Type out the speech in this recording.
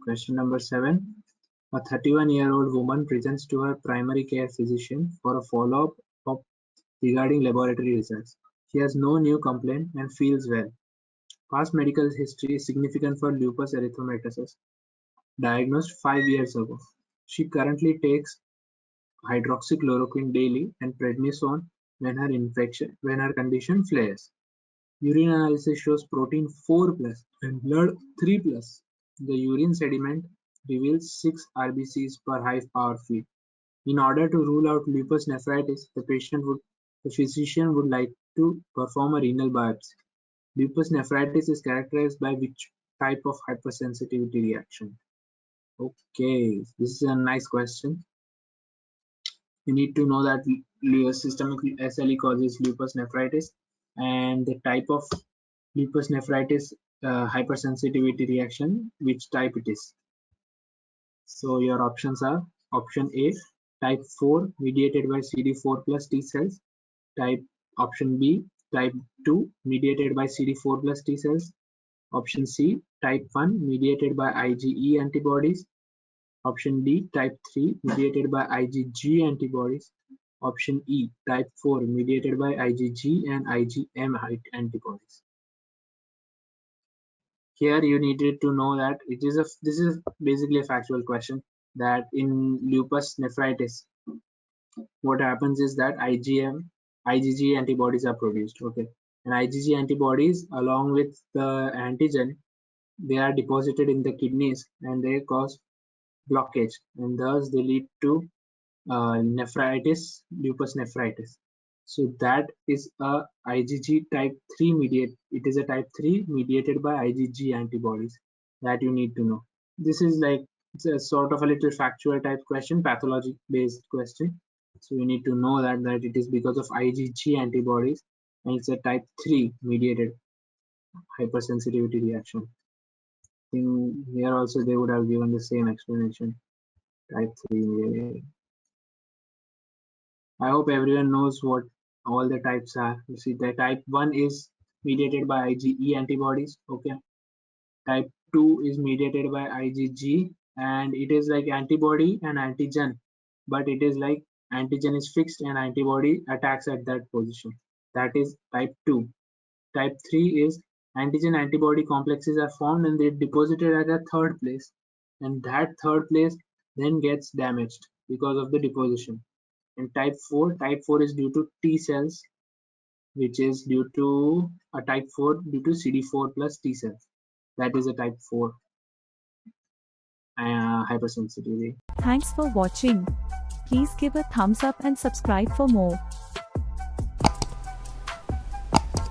Question number 7. A 31-year-old woman presents to her primary care physician for a follow-up regarding laboratory results. She has no new complaint and feels well. Past medical history is significant for lupus erythematosus, diagnosed 5 years ago. She currently takes hydroxychloroquine daily and prednisone when her condition flares. Urine analysis shows protein 4+ and blood 3+. The urine sediment reveals 6 RBCs per high power feed. In order to rule out lupus nephritis, the physician would like to perform a renal biopsy. Lupus nephritis is characterized by which type of hypersensitivity reaction? Okay, this is a nice question. You need to know that systemic SLE causes lupus nephritis, and the type of lupus nephritis hypersensitivity reaction, which type it is. So your options are: option A, type 4 mediated by CD4 plus T cells; option B, type 2 mediated by CD4 plus T cells; option C, type 1 mediated by IgE antibodies; option D, type 3 mediated by IgG antibodies; option E, type 4 mediated by IgG and IgM antibodies. Here you needed to know that this is basically a factual question, that in lupus nephritis, what happens is that IgG antibodies are produced, okay, and IgG antibodies along with the antigen, they are deposited in the kidneys and they cause blockage, and thus they lead to nephritis, lupus nephritis. So that is a IgG type 3 mediated. It is a type 3 mediated by IgG antibodies that you need to know. This is like, it's a sort of a little factual type question, pathology based question. So you need to know that it is because of IgG antibodies, and it's a type 3 mediated hypersensitivity reaction. I think here also they would have given the same explanation. Type 3 mediated. I hope everyone knows what all the types are. You see, the type 1 is mediated by IgE antibodies. Okay. Type 2 is mediated by IgG, and it is like antibody and antigen, but it is like antigen is fixed and antibody attacks at that position. That is type 2. Type 3 is antigen antibody complexes are formed and they're deposited at a third place, and that third place then gets damaged because of the deposition. And type 4 is due to T cells, which is due to a type 4 due to CD4 plus T cells. That is a type 4 hypersensitivity. Thanks for watching. Please give a thumbs up and subscribe for more.